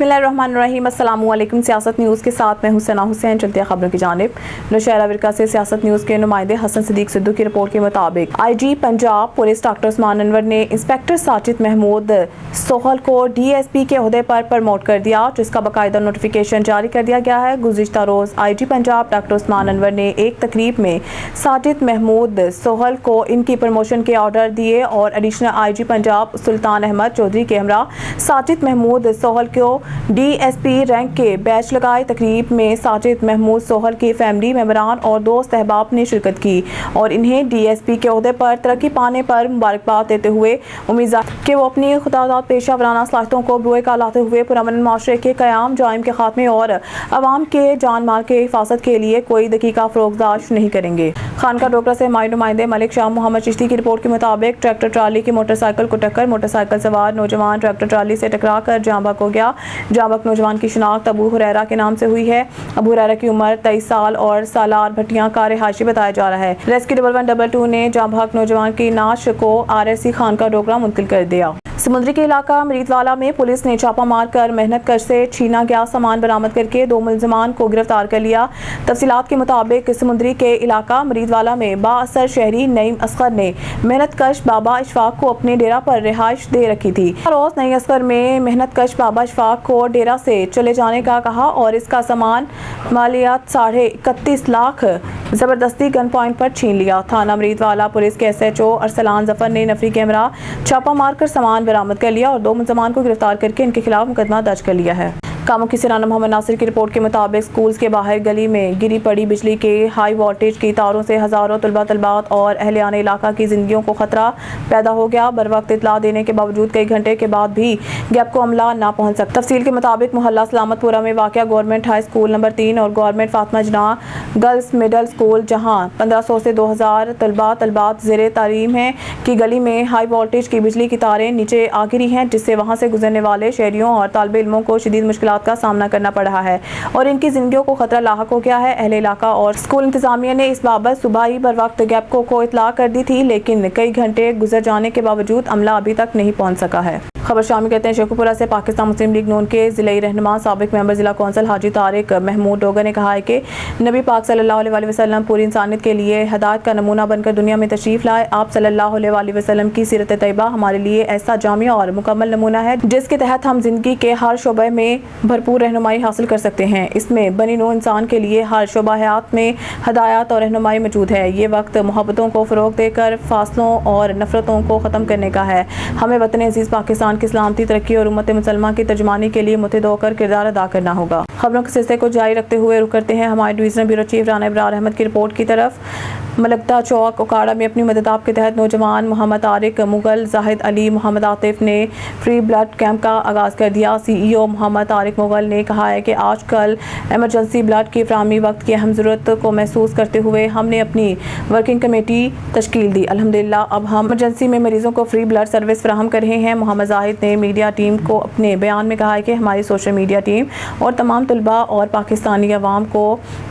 बिस्मिल्लाहिर्रहमानिर्रहीम। अस्सलाम वालेकुम। सियासत न्यूज़ के साथ मैं हुसैना हुसैन। चलते हैं खबरों की जानिब। नौशहरा विरका से सियासत न्यूज़ के नुमाइंदे हसन सिद्दीक सिद्धू की रिपोर्ट के मुताबिक IG Punjab police doctor Usman Anwar ने इंस्पेक्टर साजिद महमूद सोहल को DSP के ओहदे पर प्रमोट कर दिया, जिसका बाकायदा नोटिफिकेशन जारी कर दिया गया है। गुज़िश्ता रोज़ IG पंजाब डॉक्टर उस्मान अनवर ने एक तकरीब में साजिद महमूद सोहल को इनकी प्रमोशन के ऑर्डर दिए और एडिशनल IG पंजाब सुल्तान अहमद चौधरी के हमरा साजिद महमूद सोहल को DSP रैंक के बैच लगाए। तकरीब में साजिद महमूद सोहल की फैमिली मेंबरान और दोस्त अहबाब ने शिरकत की और इन्हें DSP के ओहदे पर तरक्की पाने पर मुबारकबाद देते हुए उम्मीद कि वो अपनी खुदादाद पेशा वराना सलाहियतों को बुए का लाते हुए पुरअमन माशरे के क़याम, जाइम के खात्मे और अवाम के जान माल के हिफाजत के लिए कोई दकीका फ़रोग़दाश्त नहीं करेंगे। खानका डोगरा से हमारे नुमाइंदे मलिक शाह मोहम्मद चिश्ती की रिपोर्ट के मुताबिक ट्रैक्टर ट्राली की मोटरसाइकिल को टक्कर, मोटरसाइकिल सवार नौजवान ट्रैक्टर ट्राली से टकरा कर जाँ बहक हो गया। जाँ बहक नौजवान की शिनाख्त अबू हुरैरा के नाम से हुई है। अबू हुरैरा की उम्र 23 साल और सालार भट्टियां का रिहायशी बताया जा रहा है। रेस्क्यू 1112 ने जाँ बहक नौजवान की नाश को RSC खानका डोगरा मुंतकिल कर दिया। समुद्री के इलाका मरीदवाला में पुलिस ने छापा मार कर मेहनत कश से छीना गया सामान बरामद करके 2 मुलजमान को गिरफ्तार कर लिया। तफसीलात के मुताबिक समुद्री के इलाका मरीदवाला में बाअसर शहरी नईम असगर ने मेहनत कश बाबा इशफाक को अपने डेरा पर रिहाइश दे रखी थी। रोज नई असगर में मेहनत कश बाबा इशफाक को डेरा से चले जाने का कहा और इसका सामान मालियात 31.5 लाख जबरदस्ती गन पॉइंट पर छीन लिया। थाना मरीदवाला पुलिस के SHO अरसलान जफर ने नफरी कैमरा छापा मारकर सामान बरामद कर लिया और 2 मुलजमान को गिरफ्तार करके इनके खिलाफ मुकदमा दर्ज कर लिया है। कामों की सिराना मोहम्मद नासिर की रिपोर्ट के मुताबिक स्कूल्स के बाहर गली में गिरी पड़ी बिजली के हाई वोल्टेज की तारों से हज़ारों तलबात और अहलियान इलाका की जिंदगियों को खतरा पैदा हो गया। बर वक्त इतला देने के बावजूद कई घंटे के बाद भी गैप को अमला ना पहुंच सका। तफसील के मुताबिक मोहल्ला सलामतपुरा में वाक़या गवर्नमेंट हाई स्कूल नंबर 3 और गवर्नमेंट फातिमा जना गर्ल्स मिडल स्कूल, जहाँ 1500 से 2000 तलबात ज़ेरे तालीम हैं की गली में हाई वोल्टेज की बिजली की तारें नीचे आ गिरी हैं, जिससे वहाँ से गुजरने वाले शहरियों और तालिब इल्मों को शदीद मुश्किलात का सामना करना पड़ रहा है और इनकी जिंदगियों को खतरा लाहक हो गया है। अहले इलाका और स्कूल इंतजामिया ने इस बाबत सुबह ही बर वक्त गैप को इतला कर दी थी, लेकिन कई घंटे गुजर जाने के बावजूद अमला अभी तक नहीं पहुंच सका है। खबर शामिल कहते हैं शेखुपुरा से पाकिस्तान मुस्लिम लीग नून के ज़िला रहनुमा साबिक मेंबर ज़िला कौंसिल हाजी तारिक महमूद डोगर ने कहा है कि नबी पाक सल्लल्लाहु अलैहि वसल्लम पूरी इंसानियत के लिए हदायत का नमूना बनकर दुनिया में तशरीफ लाए। आप सल्लल्लाहु अलैहि वसल्लम की सीरत तैयबा हमारे लिए ऐसा जामिया और मुकम्मल नमूना है जिसके तहत हम जिंदगी के हर शोबे में भरपूर रहनुमाई हासिल कर सकते हैं। इसमें बनी नौ इंसान के लिए हर शोबा हयात में हदायत और रहनुमाई मौजूद है। ये वक्त मोहब्बतों को फ़रोग देकर फासलों और नफरतों को ख़त्म करने का है। हमें वतन अजीज़ पाकिस्तान की सलामती, तरक्की और उम्मत मुसलमान की तर्जुमानी के लिए मुतहिद होकर किरदार अदा करना होगा। खबरों के सिलसिले को जारी रखते हुए रुख करते हैं हमारे divisional bureau chief Rana Ibrar Ahmed की रिपोर्ट की तरफ। मलकता चौक उकाड़ा में अपनी मददाब के तहत नौजवान मोहम्मद तारिक मुगल, जाहिद अली, मोहम्मद आतिफ ने फ्री ब्लड कैंप का आगाज़ कर दिया। CEO मोहम्मद तारिक मुगल ने कहा है कि आजकल एमरजेंसी ब्लड की फराहमी वक्त की अहम ज़रूरत को महसूस करते हुए हमने अपनी वर्किंग कमेटी तश्कील दी। अल्हम्दुलिल्लाह अब हम एमरजेंसी में मरीजों को फ्री ब्लड सर्विस फराहम कर रहे हैं। मोहम्मद जाहिद ने मीडिया टीम को अपने बयान में कहा है कि हमारी सोशल मीडिया टीम और तमाम तलबा और पाकिस्तानी अवाम को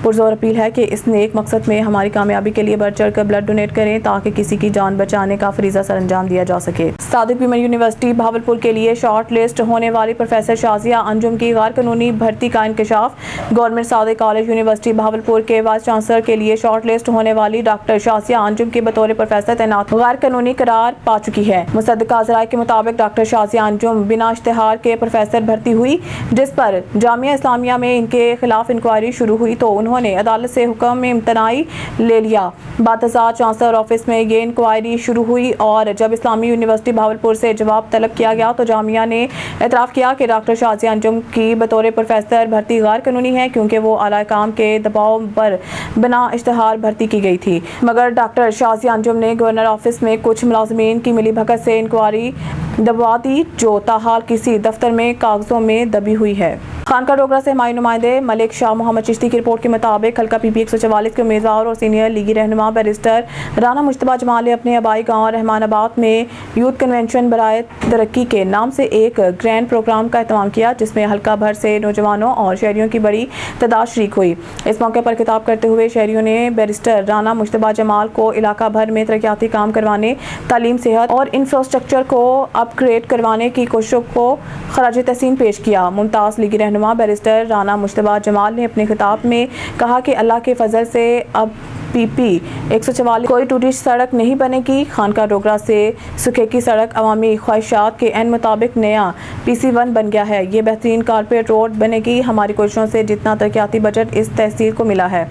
पुरजोर अपील है कि इस नेक मकसद में हमारी कामयाबी के लिए बढ़ चढ़ कर ब्लड डोनेट करें ताकि किसी की जान बचाने का फरीज़ा सर अंजाम दिया जा सके। सादिक बिमर यूनिवर्सिटी भावलपुर के लिए शॉर्ट लिस्ट होने वाली प्रोफेसर शाजिया अंजुम की गैर कानूनी भर्ती का इंकशाफ। Government Sadiq college university Bahawalpur के वाइस चांसलर के लिए शॉर्ट लिस्ट होने वाली डॉक्टर शाजिया अंजुम की बतौर प्रोफेसर तैनात गैर कानूनी करार पा चुकी है। मुसद्दका ज़राए के मुताबिक डॉक्टर शाजिया अंजुम बिना इश्तिहार के प्रोफेसर भर्ती हुई, जिस पर जामिया इस्लामिया में इनके खिलाफ इंक्वायरी शुरू हुई तो उन्होंने अदालत से हुक्म में इम्तनाई ले लिया। बातज़ात चांसलर ऑफिस में ये इंक्वायरी शुरू हुई और जब इस्लामी यूनिवर्सिटी भावलपुर से जवाब तलब किया गया तो जामिया ने एतराफ़ किया कि डॉक्टर शाजिया अंजुम की बतौर प्रोफेसर भर्ती गैर कानूनी है क्योंकि वो आला काम के दबाव पर बिना इश्तिहार भर्ती की गई थी। मगर डॉक्टर शाजिया अंजुम ने गवर्नर ऑफिस में कुछ मुलाजमीन की मिली भगत से इंक्वायरी दबवा दी जो ताहाल किसी दफ्तर में कागजों में दबी हुई है। खानका डोगरा से हमारे नुमाइंदे मलिक शाह मोहम्मद चिश्ती की रिपोर्ट के मुताबिक हल्का PP 144 के उम्मीदवार और सीनियर लीगी रहनुमा बैरिस्टर राना मुश्तबा जमाल ने अपने आबाई गांव रहमानाबाद में यूथ कन्वेंशन बराए तरक्की के नाम से एक ग्रैंड प्रोग्राम का एहतमाम किया, जिसमें हल्का भर से नौजवानों और शहरियों की बड़ी तादाद शरीक हुई। इस मौके पर खिताब करते हुए शहरियों ने बैरिस्टर राना मुश्तबा जमाल को इलाका भर में तरक्याती काम करवाने, तालीम, सेहत और इंफ्रास्ट्रक्चर को अपग्रेड करवाने की कोशिशों को खराज तहसीन पेश किया। मुमताज़ लीगी रहनुमा बैरिस्टर राना मुश्तबा जमाल ने अपने खिताब में कहा कि अल्लाह के फजल से अब PP 144 कोई टूटी सड़क नहीं बनेगी। खानका डोगरा से सुखे की सड़क अवामी ख्वाहिशात के एन मुताबिक नया PC1 बन गया है। ये बेहतरीन कारपेट रोड बनेगी। हमारी कोशिशों से जितना तरक्याती बजट इस तहसील को मिला है।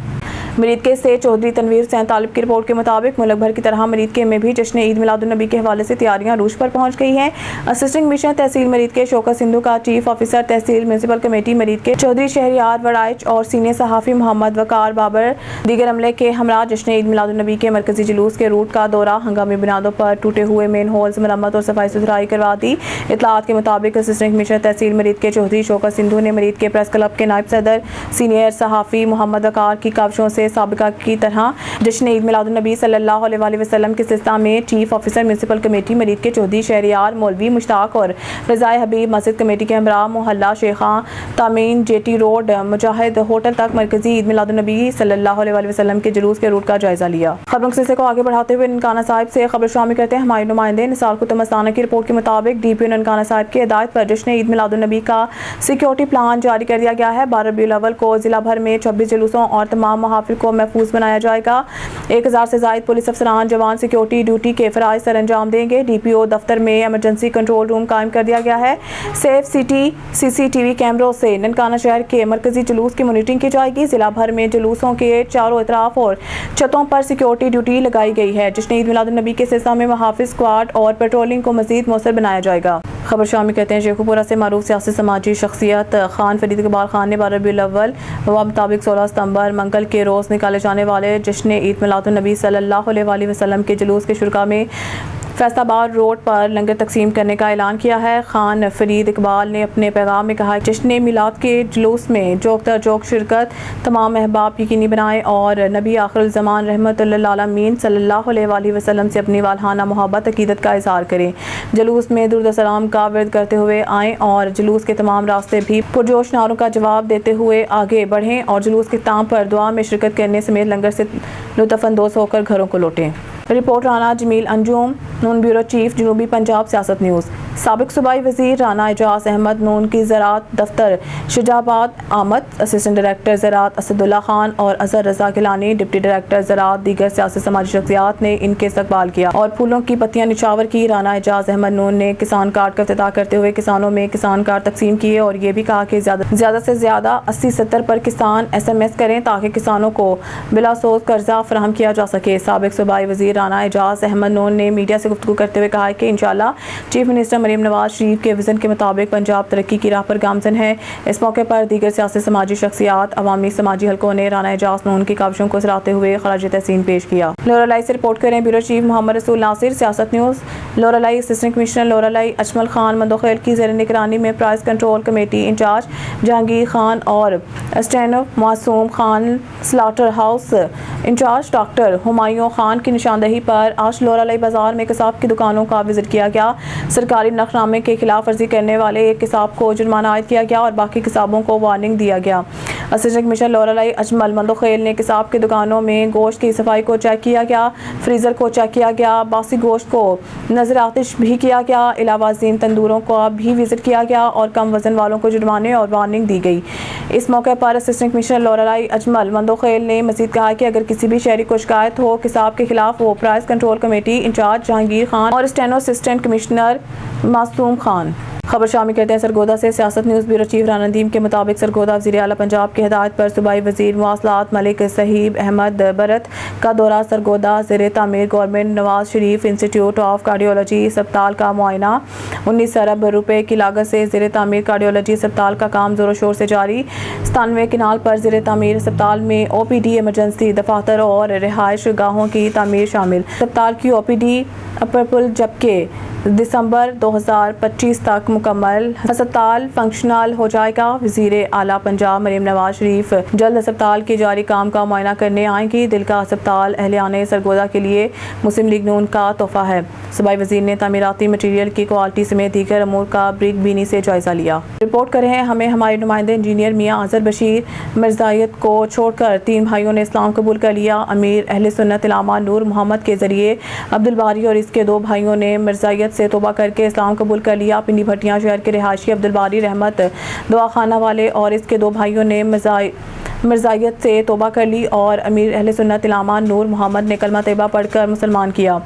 मरीदके से चौधरी तनवीर हुसैन तालिब की रिपोर्ट के मुताबिक मुल्क भर की तरह मरीदके में भी जश्न ईद मिलादुन्नबी के हवाले से तैयारियां रूश पर पहुंच गई हैं। असिस्टेंट कमिश्नर तहसील मरीदके शौकत सिंधु का चीफ ऑफिसर तहसील म्यूनसिपल कमेटी मरीदके चौधरी शहरियार वड़ाइच और सीनियर सहाफ़ी मोहम्मद वकार बाबर दीगर अमले के हमरा जश्न ईद मिलादुन्नबी के मरकजी जुलूस के रूट का दौरा हंगामी बुनियादों पर टूटे हुए मेन होल्स मरम्मत और सफाई सुथराई करवा दी। इतलात के मुताबिक असिस्टेंट कमिश्नर तहसील मरीदके चौधरी शौकत सिंधु ने मरीदके प्रेस क्लब के नायब सदर सीनियर सहाफ़ी मोहम्मद वकार की काविशों से साबिका की तरह जश्न ईद मिलादुन्नबी सल्लल्लाहु अलैहि वसल्लम के सिलसिला में chief officer municipal committee Muridke Chaudhry Shehryar Maulvi Mushtaq और रज़ाए हबीब मस्जिद कमेटी के हमरा मोहल्ला शेखा तामीन JT रोड मुजाहिद होटल तक मरकजी ईद मिलादुन्नबी सल्लल्लाहु अलैहि वसल्लम के जुलूस के रूट का जायजा लिया। खबरों के सिलसिले को आगे बढ़ाते हुए ननकाना साहिब से खबर शामिल करते हैं हमारे नुमाइंदे निसार कुतुब मस्ताना की रिपोर्ट के मुताबिक DPO ननकाना साहिब की हिदायत पर जश्न ईद मिलादुन्नबी का सिक्योरिटी प्लान जारी कर दिया गया है। 12 रबीउल अव्वल को जिला भर में 26 जुलूसों और तमाम महाफिल को महफूज बनाया जाएगा। 1000 से ज़ायद पुलिस अफसरान जवान सिक्योरिटी ड्यूटी के फ़राइज़ सर अंजाम देंगे। DPO दफ्तर में एमरजेंसी कंट्रोल रूम कायम कर दिया गया है। सेफ सिटी CCTV कैमरों से ननकाना शहर के मरकजी जुलूस की मॉनिटरिंग की जाएगी। जिला भर में जुलूसों के चारों इतराफ और छतों पर सिक्योरिटी ड्यूटी लगाई गई है। जश्न ईद मिलादुन्नबी के सिलसिले में मुहाफ़िज़ स्क्वाड और पेट्रोलिंग को मज़ीद मौसर बनाया जाएगा। खबर शामिल कहते हैं शेखुपुरा से मारूफ सियासी समाजी शख्सियत खान फरीद इकबाल खान ने 12 रबीउल अव्वल मुताबिक 16 सितंबर मंगल के रोज़ निकाले जाने वाले जश्न ईद मिलादुन्नबी सल्लल्लाहु अलैहि वसल्लम के जुलूस के शुरका में फैसलाबाद रोड पर लंगर तकसीम करने का ऐलान किया है। खान फरीद इकबाल ने अपने पैगाम में कहा जश्न मिलाद के जुलूस में जोक तर जोक शिरकत तमाम अहबाब यकीनी बनाएं और नबी आखिरुल ज़मान रहमतुल्लिल आलमीन सल्लल्लाहु अलैहि वसल्लम से अपनी वालहाना मोहब्बत अकीदत का इज़हार करें। जुलूस में दुरूद सलाम का विर्द करते हुए आएँ और जुलूस के तमाम रास्ते भी पुरजोश नारों का जवाब देते हुए आगे बढ़ें और जुलूस के ताम पर दुआ में शिरकत करने समेत लंगर से लुत्फ़अंदोज़ होकर घरों को लौटें। रिपोर्ट राना जमील अंजुम, नून ब्यूरो चीफ, जनूबी पंजाब सियासत न्यूज़। साबिक सूबाई वज़ीर राना एजाज अहमद नून की ज़राअत दफ्तर शुजाबाद आमद, असिस्टेंट डायरेक्टर ज़राअत असदुल्ला खान और अज़हर रज़ा गिलानी, डिप्टी डायरेक्टर ज़राअत दीगर सियासी समाजी शख्सियात ने इनके इस्तकबाल किया और फूलों की पत्तियां निछावर की। राना एजाज अहमद नून ने किसान कार्ड का इफ्तिताह करते हुए किसानों में किसान कार्ड तकसीम किए और ये भी कहा कि ज़्यादा से ज़्यादा 80-70 पर किसान SMS करें ताकि किसानों को बिला सोच कर्जा फराहम किया जा सके। साबिक सूबाई वज़ीर राना एजाज अहमद नून ने मीडिया से गुफ्तगू करते हुए कहा कि इंशाअल्लाह चीफ मिनिस्टर मरीम नवाज शरीफ के विजन के मुताबिक पंजाब तरक्की की राह पर गामजन है। इस मौके पर दीगर सियासी समाजी शख्सियात अवामी समाजी हलकों ने राना एजाज नून की काविशों को सराहते हुए खराज तहसीन पेश किया। लोरालाई से रिपोर्ट करें bureau chief Mohammad Rasool Nasir, Siasat news. Loralai assistant commissioner Loralai Ajmal Khan Mandokhel की ज़ेर निगरानी में price control committee in charge Jahangir Khan और steno Masoom Khan slaughter house in charge doctor Humayun Khan की निशानदही पर आज लोरालाई बाजार में कसाब की दुकानों का विजिट किया गया। सरकारी नखनामे के खिलाफ वर्जी करने वाले एक किसाब को जुर्माना आयद किया गया और बाकी किसाबों को वार्निंग दिया गया। असिस्टेंट कमिश्नर लोरालाई अजमल मंदोखेल ने किसाब की दुकानों में गोश्त की सफाई को चेक किया गया, फ्रीज़र को चेक किया गया, बासी गोश्त को नजर आतिश भी किया गया। इलावा ज़ीन तंदूरों को भी विजिट किया गया और कम वजन वालों को जुर्माने और वार्निंग दी गई। इस मौके पर असिस्टेंट कमिश्नर लोरालाई अजमल मंदोखेल ने मजीद कहा कि अगर किसी भी शहरी को शिकायत हो किसाब के खिलाफ वो price control committee in charge Jahangir Khan और स्टेनो असिस्टेंट कमिश्नर मासूम खान। खबर शामिल करते हैं सरगोदा से सियासत news bureau chief Rana Nadeem के मुताबिक सरगोदा वज़ीर आला पंजाब की हिदायत पर सूबाई वज़ीर मुवासलात मलिक सहीब अहमद बरत का दौरा सरगोदा ज़ेर तामीर government Nawaz Sharif institute of cardiology अस्पताल का मुआयना। 19 अरब रुपए की लागत से ज़ेर तामीर कार्डियोलॉजी अस्पताल का काम जोरों शोर से जारी। 97 किनाल पर ज़ेर तामीर अस्पताल में OPD इमरजेंसी दफातर और रिहाइश गाहों की तामीर शामिल। अस्पताल की OPD अपर पुल जबकि दिसंबर 2025 तक مکمل، ہسپتال فنکشنل ہو جائے گا۔ وزیر اعلیٰ پنجاب مریم نواز شریف جلد ہسپتال کے جاری کام کا معائنہ کرنے آئیں گی۔ دل کا ہسپتال اہلیان سرگودا کے لیے مسلم لیگ نون کا تحفہ ہے۔ صوبائی وزیر نے تعمیراتی مٹیریل کی کوالٹی سمیت دیگر امور کا بریک بینی سے جائزہ لیا۔ رپورٹ کر رہے ہیں ہمیں ہمارے نمائندے انجینئر میاں اظہر بشیر۔ مرزائیت کو چھوڑ کر 3 بھائیوں نے اسلام قبول کر لیا۔ امیر اہل سنت علامہ نور محمد کے ذریعے عبدالباری اور اس کے 2 بھائیوں نے مرزائیت سے توبہ کر کے اسلام قبول کر لیا۔ پنڈی بھٹیاں شہر کے رہائشی عبدالباری رحمت دعا خانہ والے اور اس کے 2 بھائیوں نے مرزائیت سے توبہ کر لی اور امیر اہل سنت علامہ نور محمد نے کلمہ طیبہ پڑھ کر مسلمان کیا۔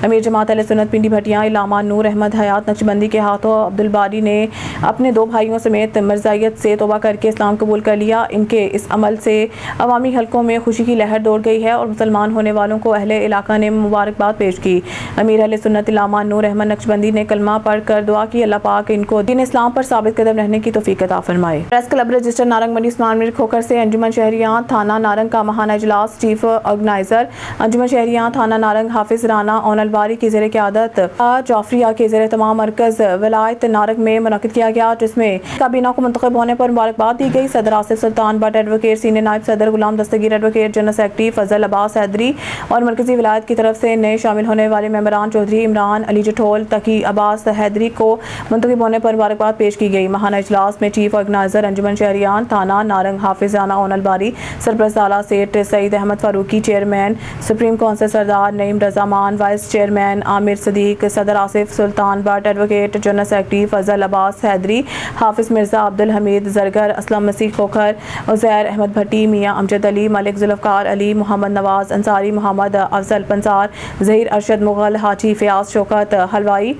امیر جماعت اہل سنت پنڈی بھٹیاں علامہ نور احمد حیات نقشبندی کے ہاتھوں عبدالباری نے اپنے 2 بھائیوں سمیت مرزائیت سے توبہ کر کے اسلام قبول کر لیا۔ ان کے اس عمل سے عوامی حلقوں میں خوشی کی لہر دوڑ گئی ہے اور مسلمان ہونے والوں کو اہل علاقہ نے مبارکباد پیش کی۔ امیر اہل سنت علامہ نور احمد نقشبندی نے کلمہ پڑھ کر دعا کی، اللہ پاک ان کو دین اسلام پر ثابت قدم رہنے کی توفیق عطا فرمائے۔ پریس کلب رجسٹر نارنگ منڈی عثمان میر کھوکھر سے انجمن شہریان تھانہ نارنگ کا ماہانہ اجلاس چیف آرگنائزر انجمن شہریان تھانہ نارنگ حافظ رانا اون الباری کی زیر قیادت جعفریہ کے زیر اہتمام مرکز ولایت نارنگ میں منعقد کیا گیا، جس میں کابینہ کو منتخب ہونے پر مبارکباد دی گئی۔ صدر آصف سلطان بٹ، ایڈوکیٹ سینئر نائب صدر Ghulam Dastgir, advocate general secretary Fazal Abbas حیدری اور مرکزی ولایت کی طرف سے نئے شامل ہونے والے ممبران چودھری عمران علی جٹھول، تقی عباس حیدری کو منتخب ہونے پر مبارکباد پیش کی گئی۔ ماہانہ اجلاس میں چیف آرگنائزر انجمن شہریان تھانہ نارنگ حافظ رانا اون الباری، سرپرست اعلیٰ سیٹ Saeed Ahmed Farooqi, chairman supreme council Sardar Naeem Raza Mann, vice chairman Aamir Siddique, صدر Asif Sultan Butt, advocate general secretary Fazal Abbas حیدری، حافظ مرزا عبدالحمید زرگر، اسلم مسیح کھوکھر، عزیر احمد بھٹی، میاں امجد علی، ملک ذوالفقار علی، محمد نواز انصاری، محمد افضل پنسار، ظہیر ارشد مغل، حاجی فیاض شوکت حلوائی،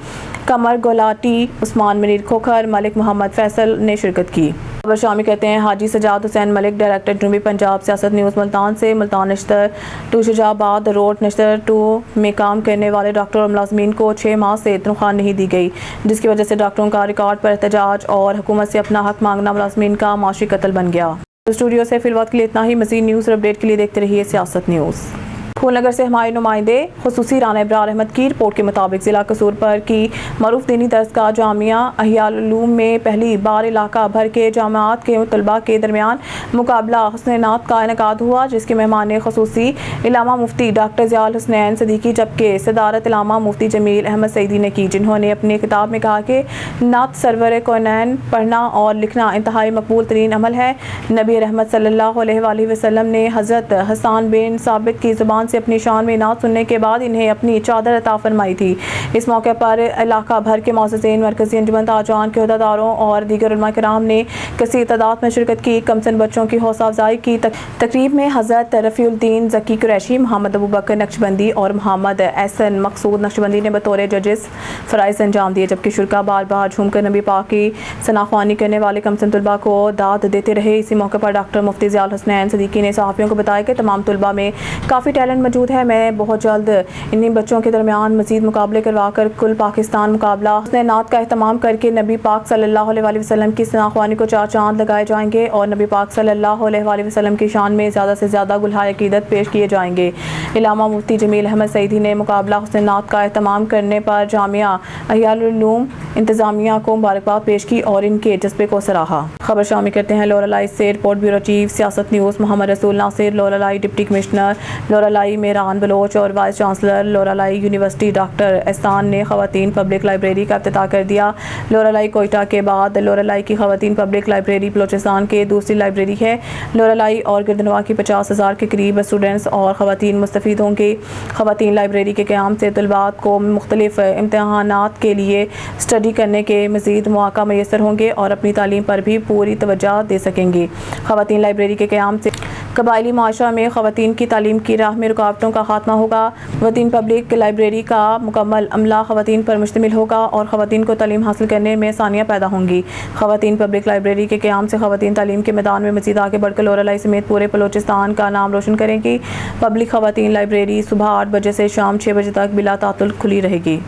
قمر گولاٹی، عثمان منیر کھوکھر، ملک محمد فیصل نے شرکت کی۔ خبر شامل کرتے ہیں حاجی سجاد حسین ملک، ڈائریکٹر جنوبی پنجاب سیاست نیوز ملتان سے۔ ملتان نشتر 2 شجاع آباد روڈ نشتر 2 میں کام کرنے والے ڈاکٹر اور ملازمین کو 6 ماہ سے تنخواہ نہیں دی گئی، جس کی وجہ سے ڈاکٹروں کا ریکارڈ پر احتجاج اور حکومت سے اپنا حق مانگنا ملازمین کا معاشی قتل بن گیا۔ اسٹوڈیو سے فی الوقت کے لیے اتنا ہی۔ مزید نیوز اور اپڈیٹ کے لیے دیکھتے رہیے سیاست نیوز۔ پھول نگر سے ہمارے نمائندے خصوصی رانا ابرار احمد کی رپورٹ کے مطابق ضلع قصور پر کی معروف دینی درسگاہ جامعہ احیاء العلوم میں پہلی بار علاقہ بھر کے جامعات کے طلباء کے درمیان مقابلہ حسن نعت کا انعقاد ہوا، جس کے مہمان خصوصی علامہ مفتی ڈاکٹر ضیاء الحسنین صدیقی جبکہ صدارت علامہ مفتی جمیل احمد سعیدی نے کی، جنہوں نے اپنے خطاب میں کہا کہ نعت سرور کونین پڑھنا اور لکھنا انتہائی مقبول ترین عمل ہے۔ نبی رحمت صلی اللہ علیہ وآلہ وسلم نے حضرت حسان بن ثابت کی زبان سے اپنی شان میں نعت سننے کے بعد انہیں اپنی چادر عطا فرمائی تھی۔ اس موقع پر علاقہ بھر کے معززین، مرکزی انجمن تاجران کے عہدیداروں اور دیگر علماء کرام نے کثیر تعداد میں شرکت کی۔ کمسن بچوں کی حوصلہ افزائی کی تقریب میں حضرت رفیع الدین ذکی قریشی، محمد ابوبکر نقشبندی اور محمد احسن مقصود نقشبندی نے بطور ججز فرائض انجام دیے، جبکہ شرکا بار بار جھوم کر نبی پاک کی ثناخوانی کرنے والے کمسن طلباء کو داد دیتے رہے۔ اسی موقع پر ڈاکٹر مفتی ضیاء الحسنین صدیقی نے صحافیوں کو بتایا کہ تمام طلباء میں کافی ٹیلنٹ موجود ہے، میں بہت جلد انہی بچوں کے درمیان مزید مقابلے کروا کر کل پاکستان مقابلہ حسن نعت کا اہتمام کر کے نبی پاک صلی اللہ علیہ وآلہ وسلم کی ثناخوانی کو 4 چاند لگائے جائیں گے اور نبی پاک صلی اللہ علیہ وآلہ وسلم کی شان میں زیادہ سے زیادہ گلہائے عقیدت پیش کیے جائیں گے۔ علامہ مفتی جمیل احمد سعیدی نے مقابلہ حسن نعت کا اہتمام کرنے پر جامعہ احیاء العلوم انتظامیہ کو مبارکباد پیش کی اور ان کے جذبے کو سراہا۔ خبر شامل کرتے ہیں لورالائی سے۔ Report bureau chief Siyasat news Muhammad Rasool Nasir, Loralai deputy commissioner Loralai Miran Baloch اور vice chancellor Loralai university doctor Ehsan نے خواتین پبلک لائبریری کا افتتاح کر دیا۔ لورالائی کوئٹہ کے بعد لورالائی کی خواتین پبلک لائبریری بلوچستان کے دوسری لائبریری ہے۔ لورالائی اور گردنوا کی 50,000 کے قریب اسٹوڈنٹس اور خواتین مستفید ہوں گے۔ خواتین لائبریری کے قیام سے طلباء کو مختلف امتحانات کے لیے اسٹڈی کرنے کے مزید مواقع میسر ہوں گے اور اپنی تعلیم پر بھی پوری توجہ دے سکیں گے۔ خواتین لائبریری کے قیام سے قبائلی معاشرہ میں خواتین کی تعلیم کی راہ میں رکاوٹوں کا خاتمہ ہوگا۔ خواتین پبلک لائبریری کا مکمل عملہ خواتین پر مشتمل ہوگا اور خواتین کو تعلیم حاصل کرنے میں آسانیاں پیدا ہوں گی۔ خواتین پبلک لائبریری کے قیام سے خواتین تعلیم کے میدان میں مزید آگے بڑھ کر لورالائی سمیت پورے بلوچستان کا نام روشن کریں گی۔ پبلک خواتین لائبریری صبح 8 بجے سے شام 6 بجے تک بلا تعطل کھلی رہے گی۔